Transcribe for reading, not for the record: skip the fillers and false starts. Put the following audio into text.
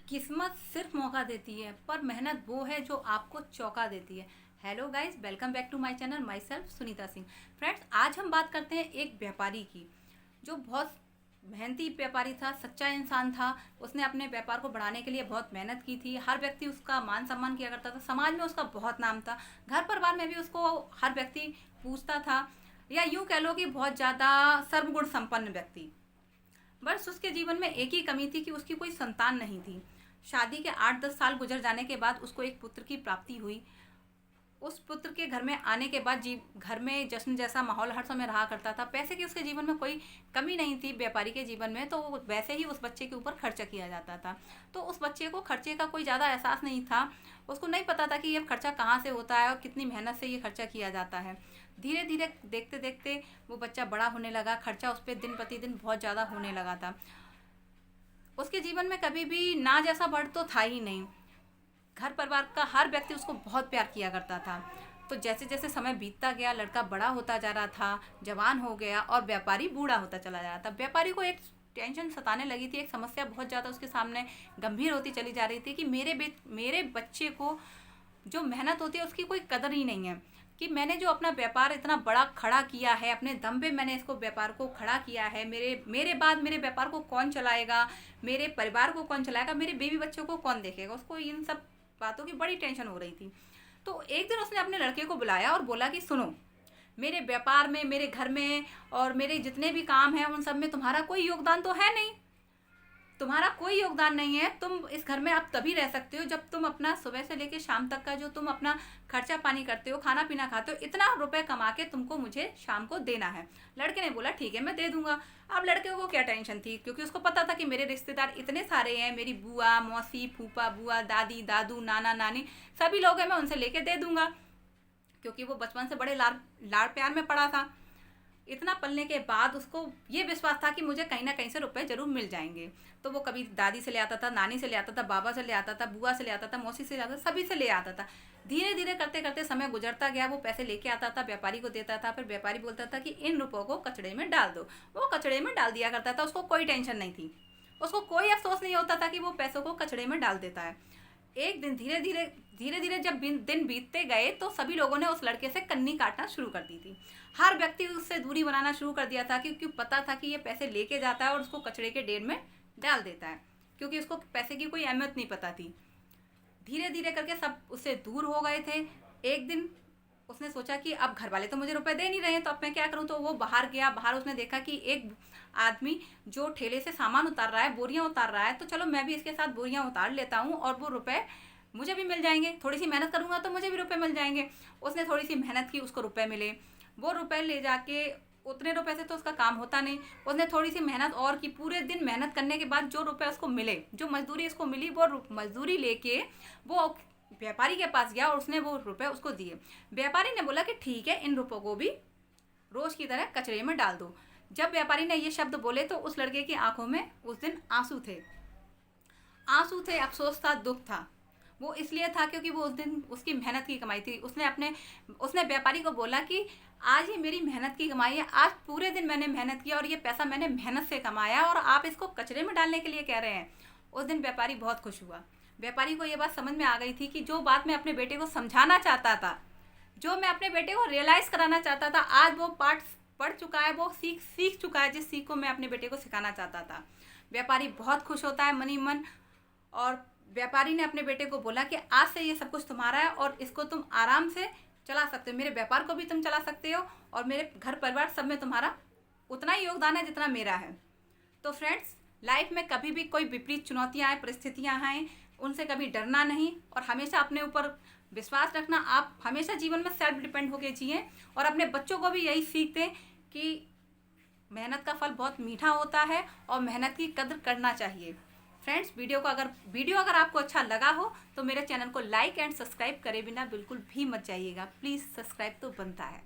किस्मत सिर्फ मौका देती है पर मेहनत वो है जो आपको चौंका देती है। Hello guys, welcome back to my channel, myself Sunita Singh. Friends, आज हम बात करते हैं एक व्यापारी की जो बहुत मेहनती व्यापारी था, सच्चा इंसान था। उसने अपने व्यापार को बढ़ाने के लिए बहुत मेहनत की थी। हर व्यक्ति उसका मान सम्मान किया करता था, समाज में उसका बहुत नाम था, घर परिवार में भी उसको हर व्यक्ति पूछता था, या यूँ कह लो कि बहुत ज़्यादा सर्वगुण संपन्न व्यक्ति। बस उसके जीवन में एक ही कमी थी कि उसकी कोई संतान नहीं थी। शादी के 8-10 साल गुजर जाने के बाद उसको एक पुत्र की प्राप्ति हुई। उस पुत्र के घर में आने के बाद घर में जश्न जैसा माहौल हर समय रहा करता था। पैसे की उसके जीवन में कोई कमी नहीं थी व्यापारी के जीवन में, तो वैसे ही उस बच्चे के ऊपर खर्चा किया जाता था। तो उस बच्चे को खर्चे का कोई ज़्यादा एहसास नहीं था। उसको नहीं पता था कि ये खर्चा कहाँ से होता है और कितनी मेहनत से ये खर्चा किया जाता है। धीरे धीरे देखते देखते वो बच्चा बड़ा होने लगा। खर्चा उस पर दिन प्रतिदिन बहुत ज़्यादा होने लगा था। उसके जीवन में कभी भी ना जैसा बढ़ तो था ही नहीं। घर परिवार का हर व्यक्ति उसको बहुत प्यार किया करता था। तो जैसे जैसे समय बीतता गया, लड़का बड़ा होता जा रहा था, जवान हो गया और व्यापारी बूढ़ा होता चला जा रहा था। व्यापारी को एक टेंशन सताने लगी थी, एक समस्या बहुत ज़्यादा उसके सामने गंभीर होती चली जा रही थी कि मेरे बच्चे को जो मेहनत होती है उसकी कोई कदर ही नहीं है। कि मैंने जो अपना व्यापार इतना बड़ा खड़ा किया है, अपने दम पे मैंने इसको व्यापार को खड़ा किया है, मेरे मेरे बाद मेरे व्यापार को कौन चलाएगा, मेरे परिवार को कौन चलाएगा, मेरे बेबी बच्चों को कौन देखेगा। उसको इन सब बातों की बड़ी टेंशन हो रही थी। तो एक दिन उसने अपने लड़के को बुलाया और बोला कि सुनो, मेरे व्यापार में, मेरे घर में और मेरे जितने भी काम हैं उन सब में तुम्हारा कोई योगदान तो है नहीं। तुम्हारा कोई योगदान नहीं है। तुम इस घर में आप तभी रह सकते हो जब तुम अपना सुबह से लेकर शाम तक का जो तुम अपना खर्चा पानी करते हो, खाना पीना खाते हो, इतना रुपए कमा के तुमको मुझे शाम को देना है। लड़के ने बोला ठीक है, मैं दे दूंगा। अब लड़के को क्या टेंशन थी, क्योंकि उसको पता था कि मेरे रिश्तेदार इतने सारे हैं, मेरी बुआ, मौसी, फूफा, बुआ, दादी, दादू, नाना, नानी सभी लोग हैं, मैं उनसे लेके दे दूंगा। क्योंकि वो बचपन से बड़े लाड़ प्यार में पड़ा था। इतना पलने के बाद उसको ये विश्वास था कि मुझे कहीं ना कहीं से रुपए जरूर मिल जाएंगे। तो वो कभी दादी से ले आता था, नानी से ले आता था, बाबा से ले आता था, बुआ से ले आता था, मौसी से ले आता था, सभी से ले आता था। धीरे धीरे करते करते समय गुजरता गया। वो पैसे लेके आता था, व्यापारी को देता था। फिर व्यापारी बोलता था कि इन रुपयों को कचड़े में डाल दो। वो कचड़े में डाल दिया करता था। उसको कोई टेंशन नहीं थी, उसको कोई अफसोस नहीं होता था कि वो पैसों को कचड़े में डाल देता है। एक दिन धीरे धीरे जब दिन बीतते गए तो सभी लोगों ने उस लड़के से कन्नी काटना शुरू कर दी थी। हर व्यक्ति उससे दूरी बनाना शुरू कर दिया था, क्योंकि पता था कि ये पैसे लेके जाता है और उसको कचड़े के ढेर में डाल देता है, क्योंकि उसको पैसे की कोई अहमियत नहीं पता थी। धीरे धीरे करके सब उससे दूर हो गए थे। एक दिन उसने सोचा कि अब घर वाले तो मुझे रुपए दे नहीं रहे हैं, तो अब मैं क्या करूं। तो वो बाहर गया। बाहर उसने देखा कि एक आदमी जो ठेले से सामान उतार रहा है, बोरियां उतार रहा है, तो चलो मैं भी इसके साथ बोरियां उतार लेता हूँ और वो रुपए मुझे भी मिल जाएंगे। थोड़ी सी मेहनत करूंगा तो मुझे भी रुपए मिल जाएंगे। उसने थोड़ी सी मेहनत की, उसको रुपए मिले। वो रुपए ले जाके, उतने रुपए से तो उसका काम होता नहीं, उसने थोड़ी सी मेहनत और की। पूरे दिन मेहनत करने के बाद जो रुपए उसको मिले, जो मजदूरी उसको मिली, वो मजदूरी लेके वो व्यापारी के पास गया और उसने वो रुपए उसको दिए। व्यापारी ने बोला कि ठीक है, इन रुपयों को भी रोज की तरह कचरे में डाल दो। जब व्यापारी ने ये शब्द बोले तो उस लड़के की आंखों में उस दिन आंसू थे। आंसू थे, अफसोस था, दुख था। वो इसलिए था क्योंकि वो उस दिन उसकी मेहनत की कमाई थी। उसने व्यापारी को बोला कि आज ये मेरी मेहनत की कमाई है, आज पूरे दिन मैंने मेहनत किया और ये पैसा मैंने मेहनत से कमाया और आप इसको कचरे में डालने के लिए कह रहे हैं। उस दिन व्यापारी बहुत खुश हुआ। व्यापारी को ये बात समझ में आ गई थी कि जो बात मैं अपने बेटे को समझाना चाहता था, जो मैं अपने बेटे को रियलाइज़ कराना चाहता था, आज वो पाठ पढ़ चुका है, वो सीख चुका है जिस सीख को मैं अपने बेटे को सिखाना चाहता था। व्यापारी बहुत खुश होता है मनी मन। और व्यापारी ने अपने बेटे को बोला कि आज से ये सब कुछ तुम्हारा है और इसको तुम आराम से चला सकते हो। मेरे व्यापार को भी तुम चला सकते हो और मेरे घर परिवार सब में तुम्हारा उतना ही योगदान है जितना मेरा है। तो फ्रेंड्स, लाइफ में कभी भी कोई विपरीत चुनौतियाँ आए, परिस्थितियाँ आएँ, उनसे कभी डरना नहीं और हमेशा अपने ऊपर विश्वास रखना। आप हमेशा जीवन में सेल्फ डिपेंड होकर जिएं और अपने बच्चों को भी यही सीख दें कि मेहनत का फल बहुत मीठा होता है और मेहनत की कद्र करना चाहिए। फ्रेंड्स, वीडियो अगर आपको अच्छा लगा हो तो मेरे चैनल को लाइक एंड सब्सक्राइब करे बिना बिल्कुल भी मत जाइएगा। प्लीज़ सब्सक्राइब तो बनता है।